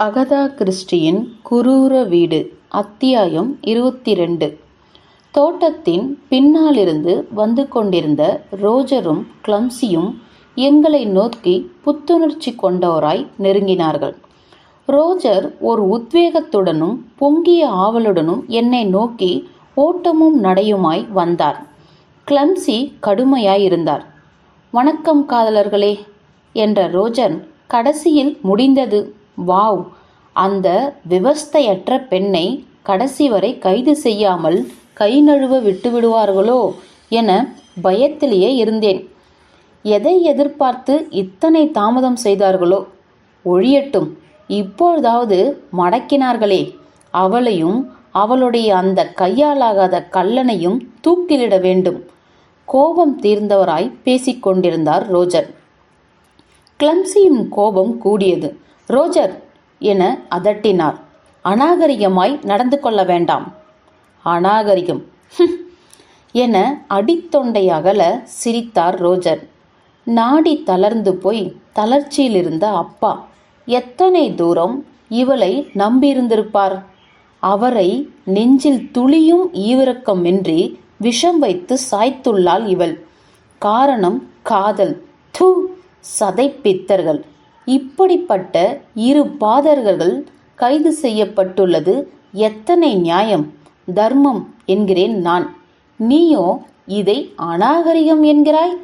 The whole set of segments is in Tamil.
அகதா கிறிஸ்டியின் குரூர வீடு அத்தியாயம் 22. தோட்டத்தின் பின்னாலிருந்து வந்து கொண்டிருந்த ரோஜரும் கிளம்சியும் எங்களை நோக்கி புத்துணர்ச்சி கொண்டவராய் நெருங்கினார்கள். ரோஜர் ஒரு உத்வேகத்துடனும் பொங்கிய ஆவலுடனும் என்னை நோக்கி ஓட்டமும் நடையுமாய் வந்தார். கிளம்சி கடுமையாயிருந்தார். வணக்கம் காதலர்களே என்ற ரோஜர் கடைசியில் முடிந்தது. வாவ், அந்த விவஸ்தையற்ற பெண்ணை கடைசி வரை கைது செய்யாமல் கை நழுவ விட்டுவிடுவார்களோ என பயத்திலேயே இருந்தேன். எதை எதிர்பார்த்து இத்தனை தாமதம் செய்தார்களோ? ஒழியட்டும், இப்பொழுதாவது மடக்கினார்களே, அவளையும் அவளுடைய அந்த கையாலாகாத கள்ளனையும் தூக்கிலிட வேண்டும். கோபம் தீர்ந்தவராய் பேசிக்கொண்டிருந்தார் ரோஜர். கிளம்சியின் கோபம் கூடியது. ரோஜர் என அதட்டினார். அநாகரிகமாய் நடந்து கொள்ள வேண்டாம். அநாகரிகம் என அடித்தொண்டை அகல சிரித்தார் ரோஜர். நாடி தளர்ந்து போய் தளர்ச்சியில் இருந்த அப்பா எத்தனை தூரம் இவளை நம்பியிருந்திருப்பார். அவரை நெஞ்சில் துளியும் ஈவிரக்கமின்றி விஷம் வைத்து சாய்த்துள்ளாள் இவள். காரணம் காதல். தூ, சதைப்பித்தர்கள். இப்படிப்பட்ட இரு பாதகர்கள் கைது செய்யப்பட்டுள்ளது எத்தனை நியாயம், தர்மம் என்கிறேன் நான். நீயோ இதை அநாகரிகம் என்கிறாய்.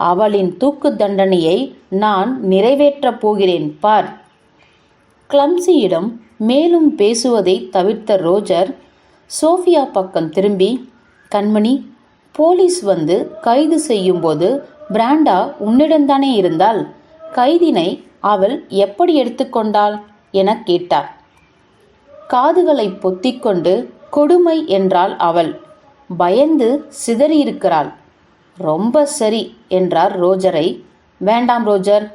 அவளின் தூக்கு தண்டனையை நான் நிறைவேற்றப் போகிறேன் பார். கிளம்சியிடம் மேலும் பேசுவதை தவிர்த்த ரோஜர் சோஃபியா பக்கம் திரும்பி, கண்மணி, போலீஸ் வந்து கைது செய்யும்போது பிராண்டா உன்னிடம்தானே இருந்தால், கைதினை அவள் எப்படி எடுத்துக்கொண்டாள் என கேட்டார். காதுகளை பொத்திக்கொண்டு கொடுமை என்றாள் அவள். பயந்து சிதறியிருக்கிறாள். ரொம்ப சரி என்றார் ரோஜரை. வேண்டாம் ரோஜர்,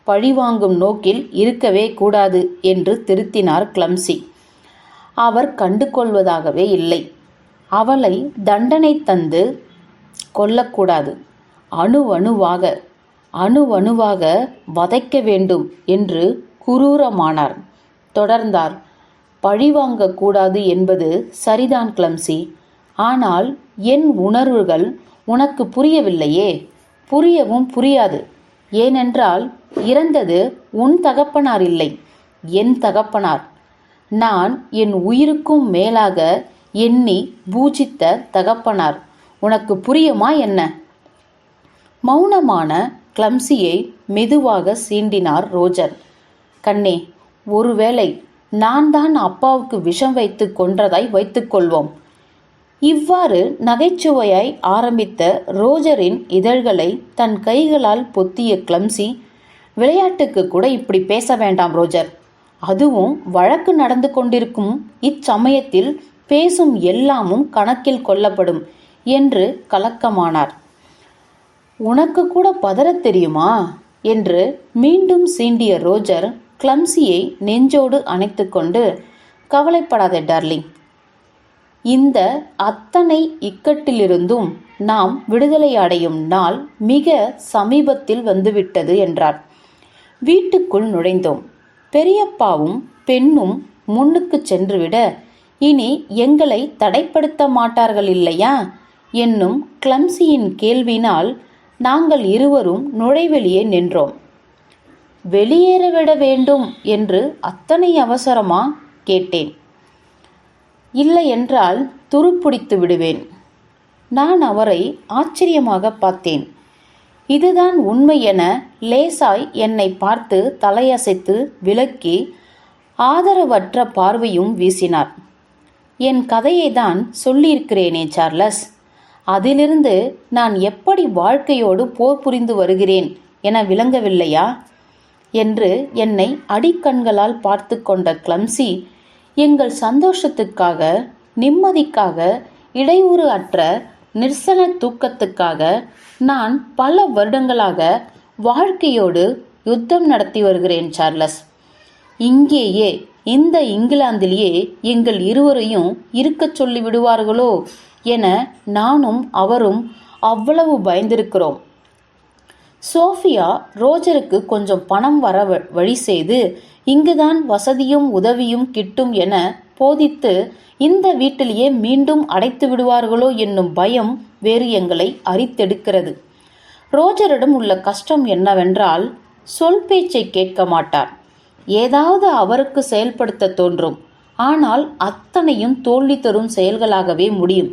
பழிவாங்கும் நோக்கில் இருக்கவே கூடாது என்று திருத்தினார் கிளம்சி. அவர் கண்டு கொள்வதாகவே இல்லை. அவளை தண்டனை தந்து கொல்லக்கூடாது. அணுவணுவாக வதைக்க வேண்டும் என்று குரூரமானார். தொடர்ந்தார். பழிவாங்கக்கூடாது என்பது சரிதான் கிளம்சி. ஆனால் என் உணர்வுகள் உனக்கு புரியவில்லையே. புரியவும் புரியாது. ஏனென்றால் இறந்தது உன் தகப்பனார் இல்லை, என் தகப்பனார். நான் என் உயிருக்கும் மேலாக எண்ணி பூஜித்த தகப்பனார். உனக்கு புரியுமா என்ன? மௌனமான கிளம்சியை மெதுவாக சீண்டினார் ரோஜர். கண்ணே, ஒருவேளை நான் தான் அப்பாவுக்கு விஷம் வைத்து கொன்றதாய் வைத்துக்கொள்வோம். இவ்வாறு நகைச்சுவையாய் ஆரம்பித்த ரோஜரின் இதழ்களை தன் கைகளால் பொத்திய கிளம்சி, விளையாட்டுக்கு கூட இப்படி பேச வேண்டாம் ரோஜர். அதுவும் வழக்கு நடந்து கொண்டிருக்கும் இச்சமயத்தில் பேசும் எல்லாமும் கணக்கில் கொள்ளப்படும் என்று கலக்கமானார். உனக்கு கூட பதறத் தெரியுமா என்று மீண்டும் சீண்டிய ரோஜர் கிளம்சியை நெஞ்சோடு அணைத்து கொண்டு, கவலைப்படாதே டார்லிங், இந்த அத்தனை இக்கட்டிலிருந்தும் நாம் விடுதலை அடையும் நாள் மிக சமீபத்தில் வந்துவிட்டது என்றார். வீட்டுக்குள் நுழைந்தோம். பெரியப்பாவும் பெண்ணும் முன்னுக்கு சென்றுவிட, இனி எங்களை தடைப்படுத்த மாட்டார்கள் இல்லையா என்னும் கிளம்சியின் கேள்வினால் நாங்கள் இருவரும் நுழைவெளியே நின்றோம். வெளியேறவிட வேண்டும் என்று அத்தனை அவசரமா கேட்டேன். இல்லை என்றால் துருப்பிடித்து விடுவேன். நான் அவரை ஆச்சரியமாக பார்த்தேன். இதுதான் உண்மை என லேசாய் என்னை பார்த்து தலையசைத்து விலக்கி ஆதரவற்ற பார்வையும் வீசினார். என் கதையை தான் சொல்லியிருக்கிறேனே சார்லஸ், அதிலிருந்து நான் எப்படி வாழ்க்கையோடு போர் புரிந்து வருகிறேன் என விளங்கவில்லையா என்று என்னை அடிக்கண்களால் பார்த்து கொண்ட கிளம்சி, எங்கள் சந்தோஷத்துக்காக, நிம்மதிக்காக, இடையூறு அற்ற நிர்சன தூக்கத்துக்காக நான் பல வருடங்களாக வாழ்க்கையோடு யுத்தம் நடத்தி வருகிறேன் சார்லஸ். இங்கேயே, இந்த இங்கிலாந்திலேயே எங்கள் இருவரையும் இருக்கச் சொல்லி விடுவார்களோ என நானும் அவரும் அவ்வளவு பயந்திருக்கிறோம். சோஃபியா ரோஜருக்கு கொஞ்சம் பணம் வர வழி செய்து இங்குதான் வசதியும் உதவியும் கிட்டும் என போதித்து இந்த வீட்டிலேயே மீண்டும் அடைத்து விடுவார்களோ என்னும் பயம் வேறு எங்களை அரித்தெடுக்கிறது. ரோஜரிடம் உள்ள கஷ்டம் என்னவென்றால் சொல் பேச்சை கேட்க மாட்டார். ஏதாவது அவருக்கு செயல்படுத்த தோன்றும். ஆனால் அத்தனையும் தோல்வி தரும் செயல்களாகவே முடியும்.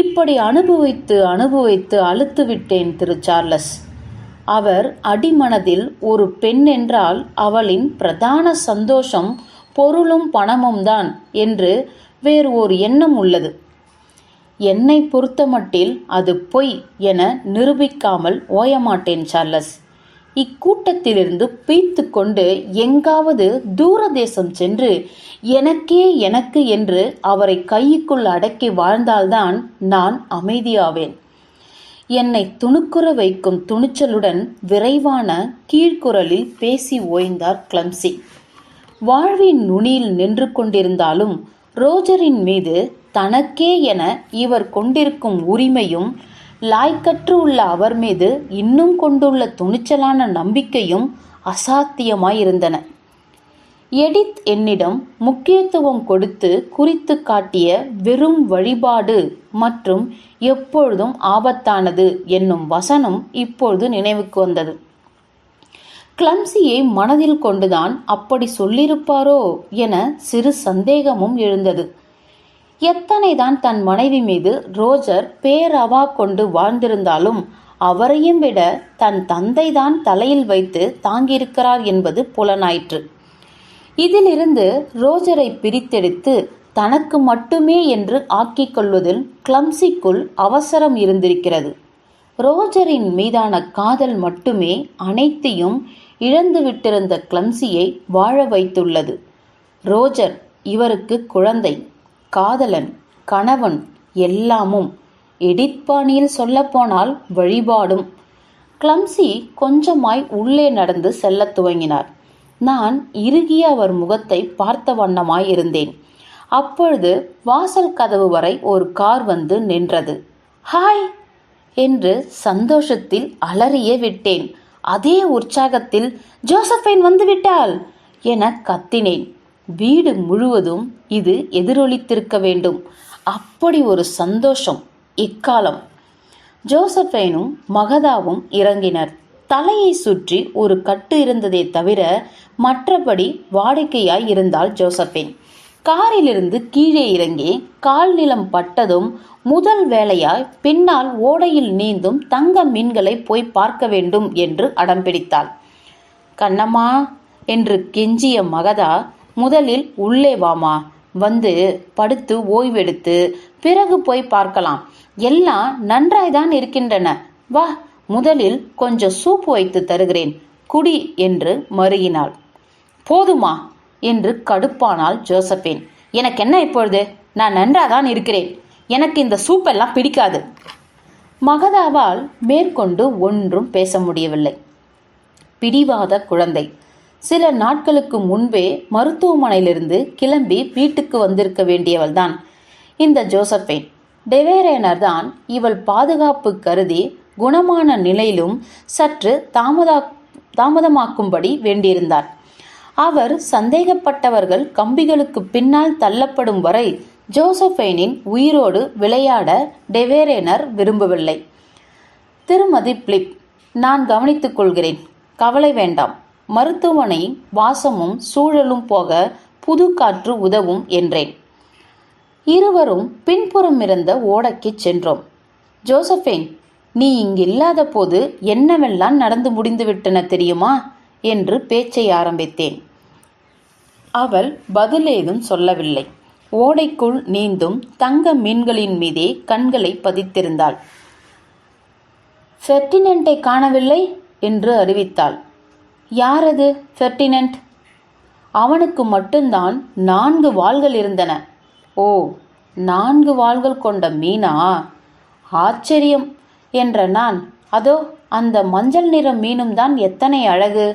இப்படி அனுபவித்து அனுபவித்து அழுத்து விட்டேன் திரு சார்லஸ். அவர் அடிமனதில் ஒரு பெண் என்றால் அவளின் பிரதான சந்தோஷம் பொருளும் பணமும் தான் என்று வேறு ஒரு எண்ணம் உள்ளது. என்னை பொறுத்தமட்டில் அது பொய் என நிரூபிக்காமல் ஓயமாட்டேன் சார்லஸ். இக்கூட்டத்திலிருந்து பீய்த்து கொண்டு எங்காவது தூர தேசம் சென்று எனக்கே எனக்கு என்று அவரை கைக்குள் அடக்கி வாழ்ந்தால்தான் நான் அமைதியாவேன். என்னை துணுக்குற வைக்கும் துணிச்சலுடன் விரைவான கீழ்குரலில் பேசி ஓய்ந்தார் கிளம்சி. வாழ்வின் நுனியில் நின்று கொண்டிருந்தாலும் ரோஜரின் மீது தனக்கே என இவர் கொண்டிருக்கும் உரிமையும் லாய்க்கற்று உள்ள அவர் மீது இன்னும் கொண்டுள்ள துணிச்சலான நம்பிக்கையும் அசாத்தியமாயிருந்தன. எடித் என்னிடம் முக்கியத்துவம் கொடுத்து குறித்து காட்டிய வெறும் வழிபாடு மற்றும் எப்பொழுதும் ஆபத்தானது என்னும் வசனம் இப்பொழுது நினைவுக்கு வந்தது. கிளம்சியை மனதில் கொண்டுதான் அப்படி சொல்லியிருப்பாரோ என சிறு சந்தேகமும் எழுந்தது. எத்தனைதான் தன் மனைவி மீது ரோஜர் பேரவா கொண்டு வாழ்ந்திருந்தாலும் அவரையும் விட தன் தந்தைதான் தலையில் வைத்து தாங்கியிருக்கிறார் என்பது புலனாயிற்று. இதிலிருந்து ரோஜரை பிரித்தெடுத்து தனக்கு மட்டுமே என்று ஆக்கிக் கொள்வதில் கிளம்சிக்குள் அவசரம் இருந்திருக்கிறது. ரோஜரின் மீதான காதல் மட்டுமே அனைத்தையும் இழந்துவிட்டிருந்த கிளம்சியை வாழ வைத்துள்ளது. ரோஜர் இவருக்கு குழந்தை, காதலன், கணவன், எல்லாமும். எடித்பாணியில் சொல்லப்போனால் வழிபாடும். கிளம்சி கொஞ்சமாய் உள்ளே நடந்து செல்லத் துவங்கினார். நான் இறுகிய அவர் முகத்தை பார்த்த வண்ணமாய் இருந்தேன். அப்பொழுது வாசல் கதவு வரை ஒரு கார் வந்து நின்றது. ஹாய் என்று சந்தோஷத்தில் அலறியே விட்டேன். அதே உற்சாகத்தில் ஜோசப்பைன் வந்துவிட்டாள் என கத்தினேன். வீடு முழுவதும் இது எதிரொலித்திருக்க வேண்டும். அப்படி ஒரு சந்தோஷம் இக்காலம். ஜோசப்பைனும் மகதாவும் இறங்கினர். தலையை சுற்றி ஒரு கட்டு இருந்ததே தவிர மற்றபடி வாடிக்கையாய் இருந்தாள் ஜோசப்பின். காரிலிருந்து கீழே இறங்கி கால் நிலம் பட்டதும் முதல் வேலையாய் பின்னால் ஓடையில் நீந்தும் தங்க மீன்களை போய் பார்க்க வேண்டும் என்று அடம்பிடித்தாள். கண்ணம்மா என்று கெஞ்சிய மகதா, முதலில் உள்ளே வாமா, வந்து படுத்து ஓய்வெடுத்து பிறகு போய் பார்க்கலாம். எல்லாம் நன்றாய்தான் இருக்கின்றன. வா, முதலில் கொஞ்சம் சூப் வைத்து தருகிறேன், குடி என்று மருகினாள். போதுமா என்று கடுப்பானாள் ஜோசப்பின். எனக்கு என்ன இப்பொழுது? நான் நன்றாதான் இருக்கிறேன். எனக்கு இந்த சூப்பெல்லாம் பிடிக்காது. மகதாவால் மேற்கொண்டு ஒன்றும் பேச முடியவில்லை. பிடிவாத குழந்தை. சில நாட்களுக்கு முன்பே மருத்துவமனையிலிருந்து கிளம்பி வீட்டுக்கு வந்திருக்க வேண்டியவள்தான் இந்த ஜோசப்பின். டெவேரேனர் தான் இவள் பாதுகாப்பு கருதி குணமான நிலையிலும் சற்று தாமதமாக்கும்படி வேண்டியிருந்தார். அவர் சந்தேகப்பட்டவர்கள் கம்பிகளுக்கு பின்னால் தள்ளப்படும் வரை ஜோசப்பைனின் உயிரோடு விளையாட டெவேரேனர் விரும்பவில்லை. திருமதி பிலிப், நான் கவனித்துக் கொள்கிறேன், கவலை வேண்டாம். மருத்துவமனை வாசமும் சூழலும் போக புது காற்று உதவும் என்றேன். இருவரும் பின்புறம் இருந்த ஓடைக்கு சென்றோம். ஜோசப்பைன், நீ இங்கில்லாத போது என்னவெல்லாம் நடந்து முடிந்துவிட்டன தெரியுமா என்று பேச்சை ஆரம்பித்தேன். அவள் பதிலேதும் சொல்லவில்லை. ஓடைக்குள் நீந்தும் தங்க மீன்களின் மீதே கண்களை பதித்திருந்தாள். ஃபெர்டினெண்டை காணவில்லை என்று அறிவித்தாள். யாரது ஃபெர்டினெண்ட்? அவனுக்கு மட்டும்தான் 4 வால்கள் இருந்தன. ஓ, 4 வால்கள் கொண்ட மீனா? ஆச்சரியம் என்ற நான், அதோ அந்த மஞ்சள் நிற மீனும் தான் எத்தனை அழகு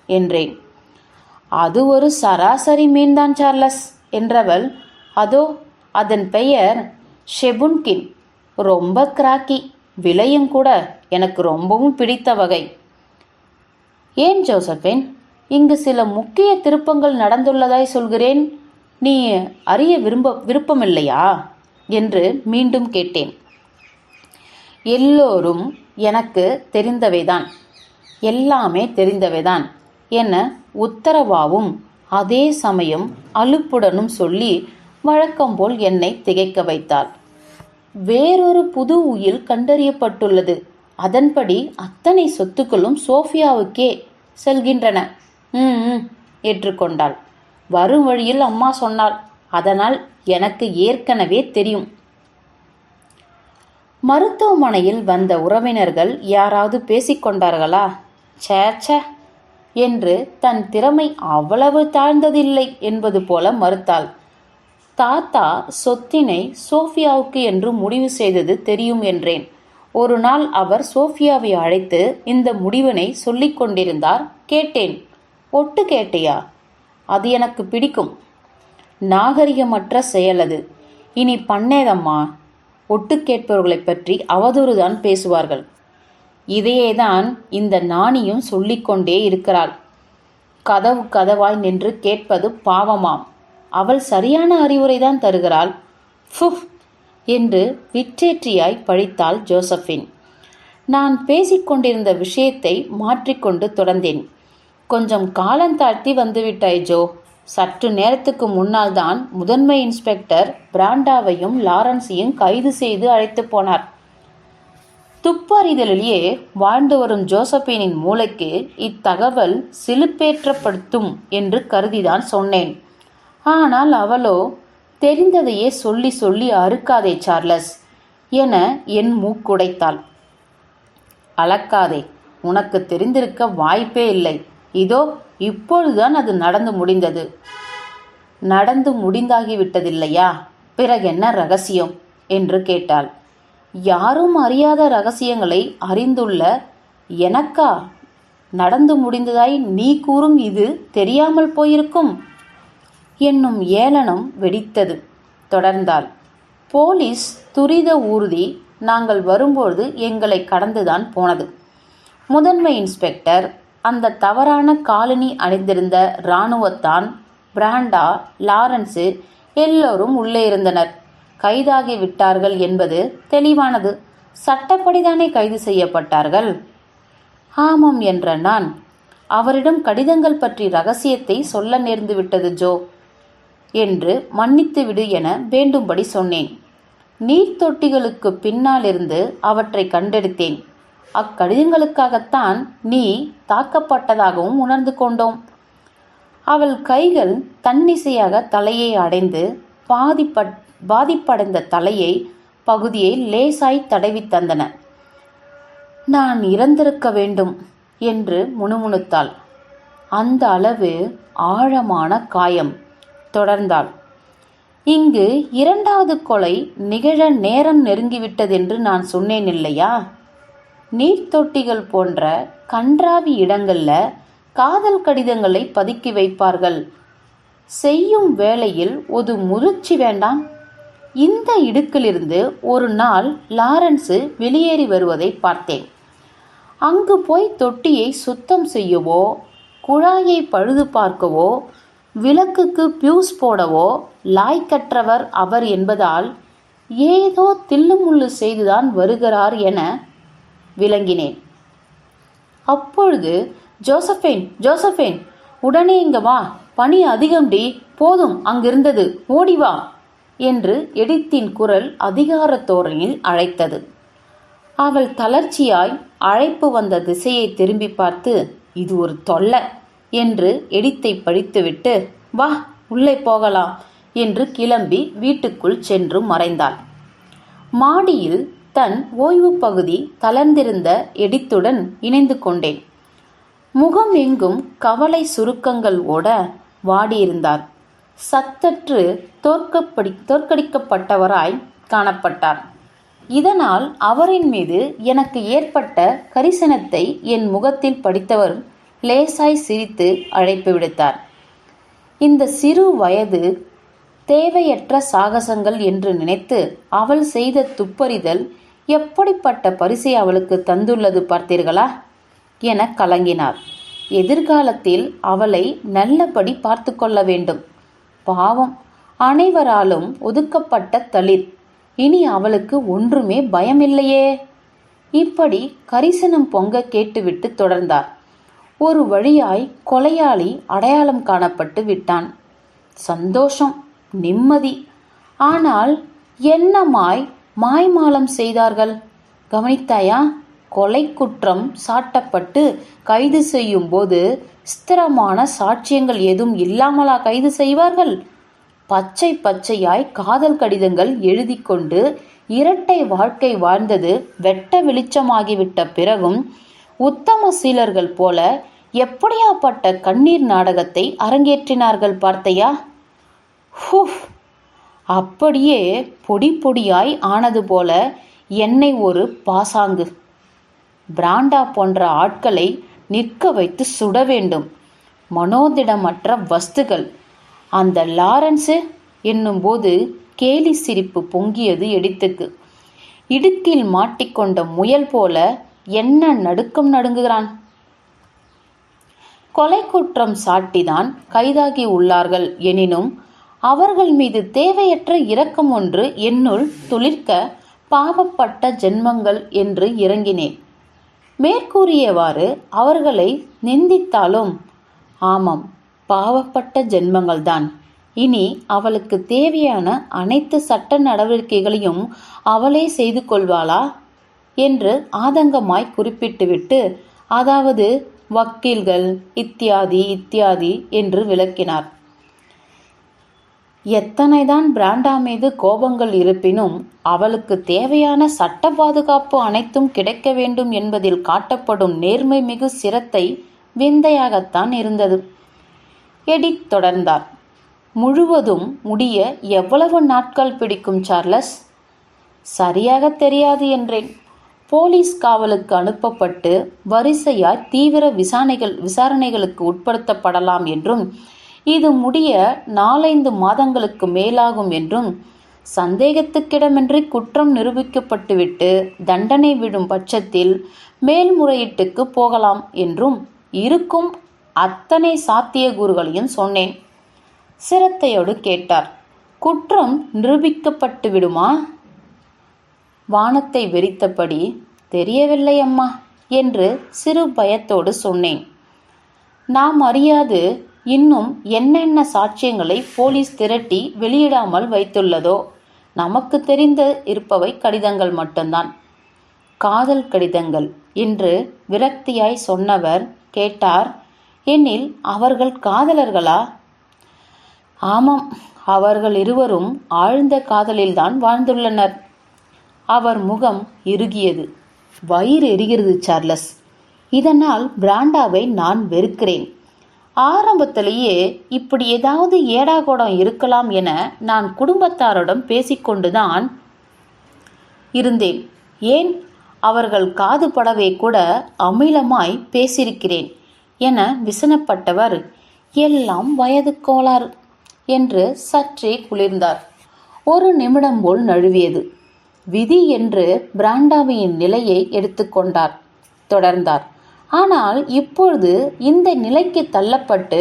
என்றேன். அது ஒரு சராசரி மீன்தான் சார்லஸ் என்றவள், அதோ அதன் பெயர் ஷெபுன்கின். ரொம்ப கிராக்கி, விலையும் கூட எனக்கு ரொம்பவும் பிடித்த வகை. ஏன் ஜோசபின், இங்கு சில முக்கிய திருப்பங்கள் நடந்துள்ளதாய் சொல்கிறேன். நீ அறிய விருப்பமில்லையா என்று மீண்டும் கேட்டேன். எல்லோரும் எனக்கு தெரிந்தவைதான், எல்லாமே தெரிந்தவைதான் என உத்தரவாவும் அதே சமயம் அலுப்புடனும் சொல்லி வழக்கம்போல் என்னை திகைக்க வைத்தாள். வேறொரு புது உயில் கண்டறியப்பட்டுள்ளது. அதன்படி அத்தனை சொத்துக்களும் சோஃபியாவுக்கே செல்கின்றன. ஏற்றுக்கொண்டாள். வரும் வழியில் அம்மா சொன்னாள். அதனால் எனக்கு ஏற்கனவே தெரியும். மருத்துவமனையில் வந்த உறவினர்கள் யாராவது பேசிக்கொண்டார்களா? சேச்ச என்று தன் திறமை அவ்வளவு தாழ்ந்ததில்லை என்பது போல மறுத்தாள். தாத்தா சொத்தினை சோஃபியாவுக்கு என்று முடிவு செய்தது தெரியும் என்றேன். ஒரு நாள் அவர் சோஃபியாவை அழைத்து இந்த முடிவினை சொல்லிக் கொண்டிருந்தார். கேட்டேன். ஒட்டு கேட்டியா? அது எனக்கு பிடிக்கும். நாகரிகமற்ற செயல் அது. இனி பண்ணேதம்மா. ஒட்டு கேட்பவர்களை பற்றி அவதூறுதான் பேசுவார்கள். இதையேதான் இந்த நாணியும் சொல்லிக்கொண்டே இருக்கிறாள். கதவாய் நின்று கேட்பது பாவமாம். அவள் சரியான அறிவுரைதான் தருகிறாள். ஃபுஃப் என்று விற்றேற்றியாய் பழித்தாள் ஜோசபின். நான் பேசிக்கொண்டிருந்த விஷயத்தை மாற்றிக்கொண்டு தொடர்ந்தேன். கொஞ்சம் காலந்தாழ்த்தி வந்துவிட்டாய் ஜோ. சற்று நேரத்துக்கு முன்னால் தான் முதன்மை இன்ஸ்பெக்டர் பிராண்டாவையும் லாரன்ஸையும் கைது செய்து அழைத்து போனார். துப்பறிதலிலேயே வாழ்ந்து வரும் ஜோசபினின் மூளைக்கு இத்தகவல் சிலுப்பேற்றப்படுத்தும் என்று கருதிதான் சொன்னேன். ஆனால் அவளோ தெரிந்ததையே சொல்லி சொல்லி அறுக்காதே சார்லஸ் என என் மூக்குடைத்தாள். அளக்காதே, உனக்கு தெரிந்திருக்க வாய்ப்பே இல்லை. இதோ இப்பொழுதுதான் அது நடந்து முடிந்தாகிவிட்டதில்லையா? பிறகென்ன ரகசியம் என்று கேட்டாள். யாரும் அறியாத ரகசியங்களை அறிந்துள்ள எனக்கா நடந்து முடிந்ததாய் நீ கூறும் இது தெரியாமல் போயிருக்கும் என்னும் ஏளனம் வெடித்தது. தொடர்ந்தாள். போலீஸ் துரித ஊர்தி நாங்கள் வரும்போது எங்களை கடந்துதான் போனது. முதன்மை இன்ஸ்பெக்டர், அந்த தவறான காலனி அணிந்திருந்த இராணுவத்தான், பிராண்டா, லாரன்ஸு எல்லோரும் உள்ளே இருந்தனர். கைதாகி விட்டார்கள் என்பது தெளிவானது. சட்டப்படிதானே கைது செய்யப்பட்டார்கள். ஆமாம் என்ற நான், அவரிடம் கடிதங்கள் பற்றி ரகசியத்தை சொல்ல நேர்ந்து விட்டது ஜோ என்று மன்னித்து விடு என வேண்டும்படி சொன்னேன். நீர்த்தொட்டிகளுக்கு பின்னால் இருந்து அவற்றை கண்டெடுத்தேன். அக்கடிதங்களுக்காகத்தான் நீ தாக்கப்பட்டதாகவும் உணர்ந்து கொண்டோம். அவள் கைகள் தன்னிசையாக தலையை அடைந்து பாதிப்படைந்த தலையை பகுதியை லேசாய் தடவி தந்தன. நான் இறந்திருக்க வேண்டும் என்று முணுமுணுத்தாள். அந்த அளவு ஆழமான காயம். தொடர்ந்தாள். இங்கு இரண்டாவது கொலை நிகழ நேரம் நெருங்கிவிட்டதென்று நான் சொன்னேன் இல்லையா? நீர்த்தொட்டிகள் போன்ற கன்றாவி இடங்கள்ல காதல் கடிதங்களை பதுக்கி வைப்பார்கள். செய்யும் வேளையில் ஒரு முதிர்ச்சி வேண்டாம்? இந்த இடுக்கிலிருந்து ஒரு நாள் லாரன்ஸு வெளியேறி வருவதை பார்த்தேன். அங்கு போய் தொட்டியை சுத்தம் செய்யவோ, குழாயை பழுது பார்க்கவோ, விளக்குக்கு பியூஸ் போடவோ லாய்க்கற்றவர் அவர் என்பதால் ஏதோ தில்லுமுள்ளு செய்துதான் வருகிறார் என விளங்கினேன். அப்பொழுது ஜோசபேன் உடனே இங்க வா, பணி அதிகம்டி, போதும் அங்கிருந்தது, ஓடிவா என்று எடித்தின் குரல் அதிகார தோரணியில் அழைத்தது. அவள் தளர்ச்சியாய் அழைப்பு வந்த திசையை திரும்பி பார்த்து, இது ஒரு தொல்லை என்று எடித்தை படித்துவிட்டு, வா உள்ளே போகலாம் என்று கிளம்பி வீட்டுக்குள் சென்று மறைந்தாள். மாடியில் தன் ஓய்வு பகுதி தளர்ந்திருந்த எடித்துடன் இணைந்து கொண்டேன். முகம் எங்கும் கவலை சுருக்கங்கள் ஓட வாடியிருந்தார். சத்தற்று தோற்கடிக்கப்பட்டவராய் காணப்பட்டார். இதனால் அவரின் மீது எனக்கு ஏற்பட்ட கரிசனத்தை என் முகத்தில் படித்தவர் லேசாய் சிரித்து அழைப்பு விடுத்தார். இந்த சிறு வயது தேவையற்ற சாகசங்கள் என்று நினைத்து அவள் செய்த துப்பறிதல் எப்படிப்பட்ட பரிசை அவளுக்கு தந்துள்ளது பார்த்தீர்களா என கலங்கினார். எதிர்காலத்தில் அவளை நல்லபடி பார்த்து கொள்ள வேண்டும். பாவம், அனைவராலும் ஒதுக்கப்பட்ட தளிர். இனி அவளுக்கு ஒன்றுமே பயமில்லையே. இப்படி கரிசனம் பொங்க கேட்டுவிட்டு தொடர்ந்தார். ஒரு வழியாய் கொலையாளி அடையாளம் காணப்பட்டு விட்டான். சந்தோஷம், நிம்மதி. ஆனால் என்னமாய் மாய்மாலம் செய்தார்கள் கவனித்தாயா? கொலை குற்றம் சாட்டப்பட்டு கைது செய்யும் போது ஸ்திரமான சாட்சியங்கள் எதுவும் இல்லாமலா கைது செய்வார்கள்? பச்சை பச்சையாய் காதல் கடிதங்கள் எழுதி கொண்டு இரட்டை வாழ்க்கை வாழ்ந்தது வெட்ட வெளிச்சமாகிவிட்ட பிறகும் உத்தம சீலர்கள் போல எப்படியாப்பட்ட கண்ணீர் நாடகத்தை அரங்கேற்றினார்கள் பார்த்தையா? அப்படியே பொடி பொடியாய் ஆனது போல என்னை ஒரு பாசாங்கு. பிராண்டா போன்ற ஆட்களை நிற்க வைத்து சுட வேண்டும். மனோதிடமற்ற வஸ்துகள். அந்த லாரன்ஸு என்னும்போது கேலி சிரிப்பு பொங்கியது எடுத்துக்கு. இடுக்கில் மாட்டிக்கொண்ட முயல் போல என்ன நடுக்கம் நடுங்குகிறான். கொலை குற்றம் சாட்டிதான் கைதாகி உள்ளார்கள் எனினும் அவர்கள் மீது தேவையற்ற இரக்கம் ஒன்று என்னுள் துளிர்க்க பாவப்பட்ட ஜென்மங்கள் என்று இறங்கினேன். மேற்கூறியவாறு அவர்களை நிந்தித்தாலும் ஆமாம், பாவப்பட்ட ஜென்மங்கள்தான். இனி அவளுக்கு தேவையான அனைத்து சட்ட நடவடிக்கைகளையும் அவளே செய்து கொள்வாளா என்று ஆதங்கமாய் குறிப்பிட்டுவிட்டு, அதாவது வக்கீல்கள் இத்தியாதி இத்தியாதி என்று விளக்கினார். எத்தனைதான் பிராண்டா மீது கோபங்கள் இருப்பினும் அவளுக்கு தேவையான சட்ட பாதுகாப்பு அனைத்தும் கிடைக்க வேண்டும் என்பதில் காட்டப்படும் நேர்மை மிகு சிரத்தை விந்தையாகத்தான் இருந்தது. எடித் தொடர்ந்தார். முழுவதும் முடிய எவ்வளவு நாட்கள் பிடிக்கும் சார்லஸ்? சரியாக தெரியாது என்றேன். போலீஸ் காவலுக்கு அனுப்பப்பட்டு வரிசையாய் தீவிர விசாரணைகளுக்கு உட்படுத்தப்படலாம் என்றும், இது முடிய 4-5 மாதங்களுக்கு மேலாகும் என்றும், சந்தேகத்துக்கிடமின்றி குற்றம் நிரூபிக்கப்பட்டுவிட்டு தண்டனை விடும் பட்சத்தில் மேல்முறையீட்டுக்கு போகலாம் என்றும் இருக்கும் அத்தனை சாத்தியக்கூறுகளையும் சொன்னேன். சிரத்தையோடு கேட்டார். குற்றம் நிரூபிக்கப்பட்டு விடுமா? வானத்தை வெறித்தபடி, தெரியவில்லை அம்மா என்று சிறு பயத்தோடு சொன்னேன். நாம் அறியாது இன்னும் என்னென்ன சாட்சியங்களை போலீஸ் திரட்டி வெளியிடாமல் வைத்துள்ளதோ? நமக்கு தெரிந்து இருப்பவை கடிதங்கள் மட்டும்தான். காதல் கடிதங்கள் என்று விரக்தியாய் சொன்னவர் கேட்டார். எனில் அவர்கள் காதலர்களா? ஆமாம், அவர்கள் இருவரும் ஆழ்ந்த காதலில்தான் வாழ்ந்துள்ளனர். அவர் முகம் இறுகியது. வயிறு எரிகிறது சார்லஸ். இதனால் பிராண்டாவை நான் வெறுக்கிறேன். ஆரம்பத்திலேயே இப்படி ஏதாவது ஏடாகோடம் இருக்கலாம் என நான் குடும்பத்தாரிடம் பேசிக்கொண்டுதான் இருந்தேன். ஏன், அவர்கள் காது படவே கூட அமிலமாய் பேசியிருக்கிறேன் என விசனப்பட்டவர், எல்லாம் வயது கோளாறு என்று சற்றே குளிர்ந்தார். ஒரு நிமிடம் போல் நழுவியது. விதி என்று பிராண்டாவின் நிலையை எடுத்துக்கொண்டார். தொடர்ந்தார். ஆனால் இப்பொழுது இந்த நிலைக்கு தள்ளப்பட்டு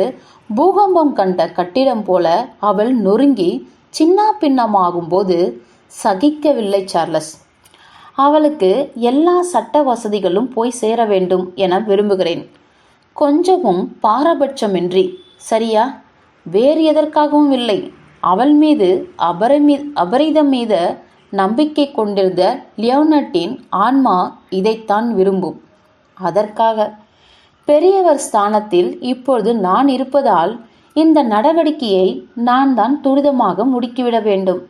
பூகம்பம் கண்ட கட்டிடம் போல அவள் நொறுங்கி சின்னா பின்னமாகும் போது சகிக்கவில்லை சார்லஸ். அவளுக்கு எல்லா சட்ட வசதிகளும் போய் சேர வேண்டும் என விரும்புகிறேன். கொஞ்சமும் பாரபட்சமின்றி. சரியா? வேறு எதற்காகவும் இல்லை. அவள் மீது அபரிதம் மீத நம்பிக்கை கொண்டிருந்த லியோனட்டின் ஆன்மா இதைத்தான் விரும்பும். அதற்காக பெரியவர் ஸ்தானத்தில் இப்பொழுது நான் இருப்பதால் இந்த நடவடிக்கையை நான் தான் துரிதமாக முடுக்கிவிட வேண்டும்.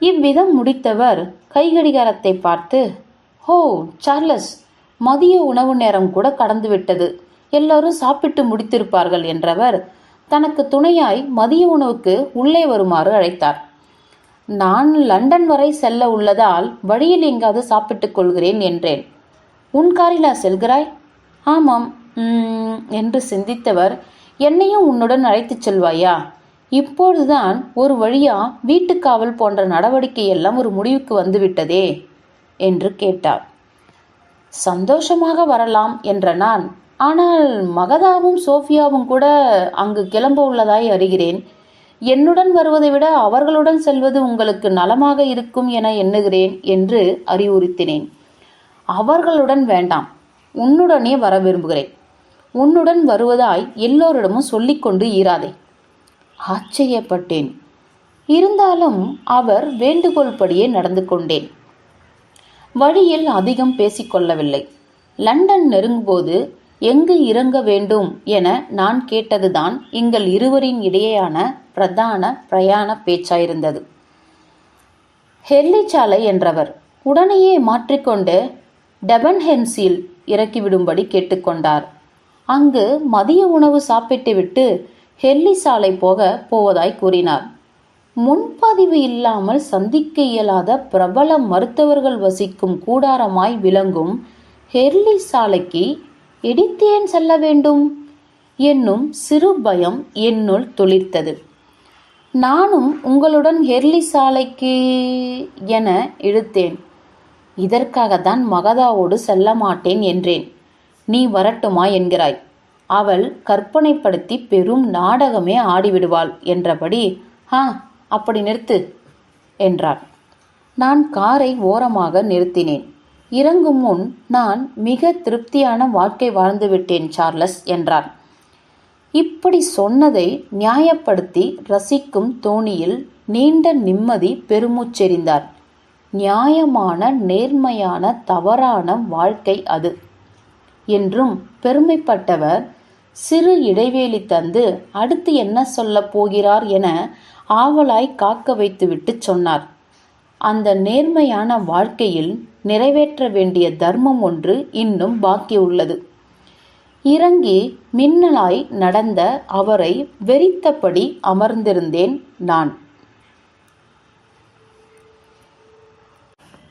இவ்விதம் முடித்தவர் கைகடிகாரத்தை பார்த்து, ஹோ சார்லஸ், மதிய உணவு நேரம் கூட கடந்துவிட்டது. எல்லோரும் சாப்பிட்டு முடித்திருப்பார்கள் என்றவர் தனக்கு துணையாய் மதிய உணவுக்கு உள்ளே வருமாறு அழைத்தார். நான் லண்டன் வரை செல்ல உள்ளதால் வழியில் எங்காவது சாப்பிட்டுக் கொள்கிறேன் என்றேன். உன் காரிலா செல்கிறாய்? ஆமாம் என்று சிந்தித்தவர், என்னையும் உன்னுடன் அழைத்துச் செல்வாயா? இப்பொழுதுதான் ஒரு வழியா வீட்டுக்காவல் போன்ற நடவடிக்கை எல்லாம் ஒரு முடிவுக்கு வந்துவிட்டதே என்று கேட்டார். சந்தோஷமாக வரலாம் என்ற நான் ஆனால் மகதாவும் சோஃபியாவும் கூட அங்கு கிளம்ப உள்ளதாய் அறிகிறேன். என்னுடன் வருவதை விட அவர்களுடன் செல்வது உங்களுக்கு நலமாக இருக்கும் என எண்ணுகிறேன் என்று அறிவுறுத்தினேன். அவர்களுடன் வேண்டாம், உன்னுடனே வர விரும்புகிறேன். உன்னுடன் வருவதாய் எல்லோரிடமும் சொல்லிக்கொண்டு ஈராதே. ஆச்சரியப்பட்டேன். இருந்தாலும் அவர் வேண்டுகோள் படியே நடந்து கொண்டேன். வழியில் அதிகம் பேசிக்கொள்ளவில்லை. லண்டன் நெருங்கும்போது எங்கு இறங்க வேண்டும் என நான் கேட்டதுதான் எங்கள் இருவரின் இடையேயான பிரதான பிரயாண பேச்சாயிருந்தது. ஹெர்லி சாலை என்றவர் உடனேயே மாற்றிக்கொண்டு டெபன்ஹெம்ஸில் இறக்கிவிடும்படி கேட்டுக்கொண்டார். அங்கு மதிய உணவு சாப்பிட்டுவிட்டு ஹெர்லி சாலை போவதாய் கூறினார். முன்பதிவு இல்லாமல் சந்திக்க இயலாத பிரபல மருத்துவர்கள் வசிக்கும் கூடாரமாய் விளங்கும் ஹெர்லி சாலைக்கு எடித்தேன் செல்ல வேண்டும் என்னும் சிறு பயம் என்னுள் துளிர்த்தது. நானும் உங்களுடன் ஹெர்லி சாலைக்கு என இழுத்தேன். இதற்காகத்தான் மகதாவோடு செல்ல மாட்டேன் என்றேன். நீ வரட்டுமா என்கிறாய். அவள் கற்பனைப்படுத்தி பெரும் நாடகமே ஆடிவிடுவாள் என்றபடி அப்படி நிறுத்து என்றான். நான் காரை ஓரமாக நிறுத்தினேன். இறங்கும் முன் நான் மிக திருப்தியான வாழ்க்கை வாழ்ந்துவிட்டேன் சார்லஸ் என்றான். இப்படி சொன்னதை நியாயப்படுத்தி ரசிக்கும் தோணியில் நீண்ட நிம்மதி பெருமூச்செறிந்தார். நியாயமான நேர்மையான தவறான வாழ்க்கை அது என்றும் பெருமைப்பட்டவர் சிறு இடைவேளை தந்து அடுத்து என்ன சொல்லப் போகிறார் என ஆவலாய் காக்க வைத்துவிட்டு சொன்னார். அந்த நேர்மையான வாழ்க்கையில் நிறைவேற்ற வேண்டிய தர்மம் ஒன்று இன்னும் பாக்கி உள்ளது. இறங்கி மின்னலாய் நடந்த அவரை வெறித்தபடி அமர்ந்திருந்தேன் நான்.